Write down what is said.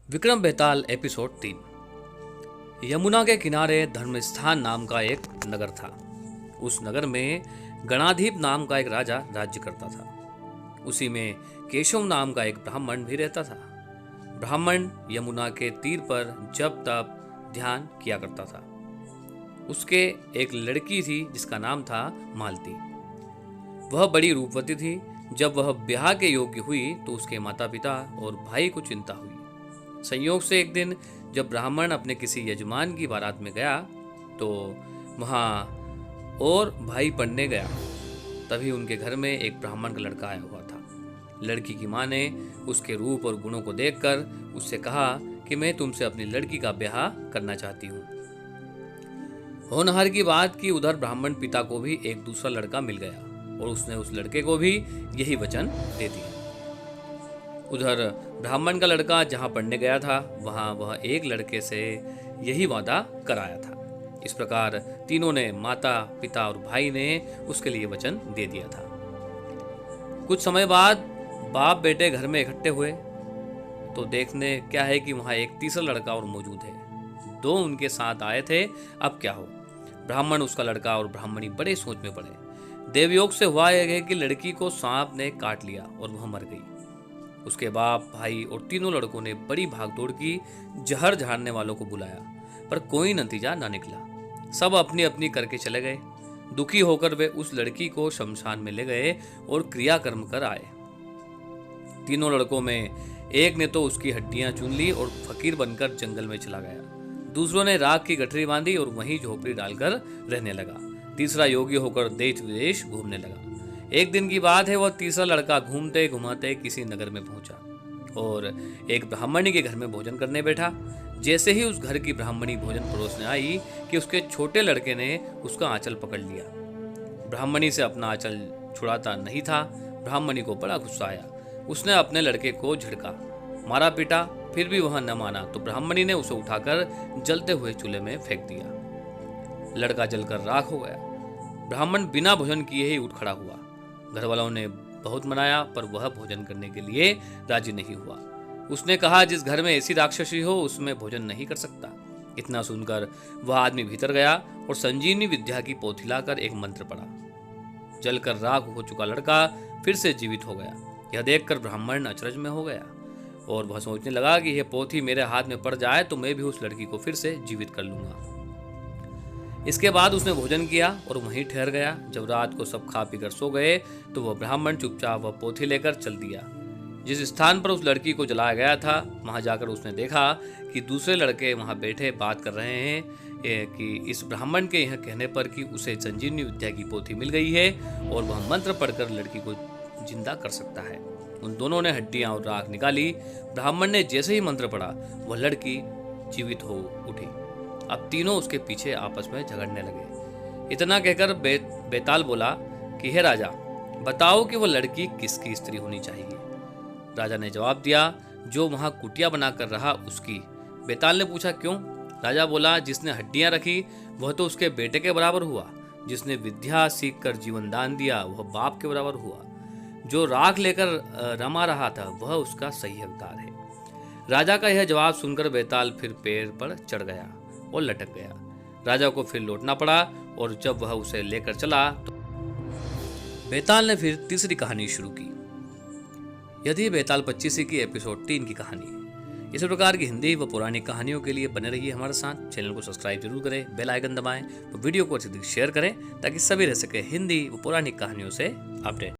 विक्रम बेताल episode 3। Yamuna के किनारे धर्मस्थान नाम का एक नगर था। उस नगर में गणाधिप नाम का एक राजा राज्य करता था। उसी में केशव नाम का एक ब्राह्मण भी रहता था। ब्राह्मण यमुना के तीर पर जप तप ध्यान किया करता था। उसके एक लड़की थी जिसका नाम था मालती। वह बड़ी रूपवती थी। जब वह ब्याह के योग्य हुई तो उसके माता पिता और भाई को चिंता हुई। संयोग से एक दिन जब ब्राह्मण अपने किसी यजमान की बारात में गया तो वहाँ और भाई पढ़ने गया। तभी उनके घर में एक ब्राह्मण का लड़का आया हुआ था। लड़की की माँ ने उसके रूप और गुणों को देखकर उससे कहा कि मैं तुमसे अपनी लड़की का ब्याह करना चाहती हूँ। होनहार की बात की उधर ब्राह्मण पिता को भी एक दूसरा लड़का मिल गया और उसने उस लड़के को भी यही वचन दे दिया। उधर ब्राह्मण का लड़का जहाँ पढ़ने गया था वहाँ वह एक लड़के से यही वादा कराया था। इस प्रकार तीनों ने, माता पिता और भाई ने उसके लिए वचन दे दिया था। कुछ समय बाद बाप बेटे घर में इकट्ठे हुए तो देखने क्या है कि वहाँ एक तीसरा लड़का और मौजूद है। दो उनके साथ आए थे। अब क्या हो? ब्राह्मण, उसका लड़का और ब्राह्मणी बड़े सोच में पड़े। देवयोग से हुआ यह कि लड़की को सांप ने काट लिया और वह मर गई। उसके बाप, भाई और तीनों लड़कों ने बड़ी भागदौड़ की, जहर झाड़ने वालों को बुलाया, पर कोई नतीजा ना निकला। सब अपनी अपनी करके चले गए। दुखी होकर वे उस लड़की को शमशान में ले गए और क्रियाकर्म कर आए। तीनों लड़कों में एक ने तो उसकी हड्डियां चुन ली और फकीर बनकर जंगल में चला गया। दूसरों ने राख की गठरी बांधी और वहीं झोपड़ी डालकर रहने लगा। तीसरा योगी होकर देश विदेश घूमने लगा। एक दिन की बात है, वह तीसरा लड़का घूमते घुमाते किसी नगर में पहुंचा और एक ब्राह्मणी के घर में भोजन करने बैठा। जैसे ही उस घर की ब्राह्मणी भोजन परोसने आई कि उसके छोटे लड़के ने उसका आंचल पकड़ लिया। ब्राह्मणी से अपना आंचल छुड़ाता नहीं था। ब्राह्मणी को बड़ा गुस्सा आया। उसने अपने लड़के को झिड़का, मारा पीटा, फिर भी वह न माना तो ब्राह्मणी ने उसे उठाकर जलते हुए चूल्हे में फेंक दिया। लड़का जलकर राख हो गया। ब्राह्मण बिना भोजन किए ही उठ खड़ा हुआ। घर वालों ने बहुत मनाया पर वह भोजन करने के लिए राजी नहीं हुआ। उसने कहा, जिस घर में ऐसी राक्षसी हो उसमें भोजन नहीं कर सकता। इतना सुनकर वह आदमी भीतर गया और संजीवनी विद्या की पोथी लाकर एक मंत्र पढ़ा। जलकर राख हो चुका लड़का फिर से जीवित हो गया। यह देखकर ब्राह्मण अचरज में हो गया और वह सोचने लगा कि यह पोथी मेरे हाथ में पड़ जाए तो मैं भी उस लड़की को फिर से जीवित कर लूंगा। इसके बाद उसने भोजन किया और वहीं ठहर गया। जब रात को सब खा पीकर सो गए तो वह ब्राह्मण चुपचाप वह पोथी लेकर चल दिया। जिस स्थान पर उस लड़की को जलाया गया था वहां जाकर उसने देखा कि दूसरे लड़के वहां बैठे बात कर रहे हैं कि इस ब्राह्मण के यह कहने पर कि उसे संजीवनी विद्या की पोथी मिल गई है और वह मंत्र पढ़कर लड़की को जिंदा कर सकता है। उन दोनों ने हड्डियां और राख निकाली। ब्राह्मण ने जैसे ही मंत्र पढ़ा वह लड़की जीवित हो उठी। अब तीनों उसके पीछे आपस में झगड़ने लगे। इतना कहकर बेताल बोला कि हे राजा, बताओ कि वो लड़की किसकी स्त्री होनी चाहिए। राजा ने जवाब दिया, जो वहां कुटिया बनाकर रहा उसकी। बेताल ने पूछा, क्यों? राजा बोला, जिसने हड्डियां रखी वह तो उसके बेटे के बराबर हुआ। जिसने विद्या सीख कर जीवन दान दिया वह बाप के बराबर हुआ। जो राख लेकर रमा रहा था वह उसका सही हकदार है। राजा का यह जवाब सुनकर बेताल फिर पेड़ पर चढ़ गया और लटक गया। राजा को फिर लौटना पड़ा और जब वह उसे लेकर चला तो बेताल ने फिर तीसरी कहानी शुरू की। यदि बेताल 25 की एपिसोड 3 की कहानी है। इसी प्रकार की हिंदी व पौराणिक कहानियों के लिए बने रहिए हमारे साथ। चैनल को सब्सक्राइब जरूर करें, बेल आइकन दबाएं, तो वीडियो को अधिक शेयर करें ताकि सभी रह सके हिंदी व पौराणिक कहानियों से अपडेट।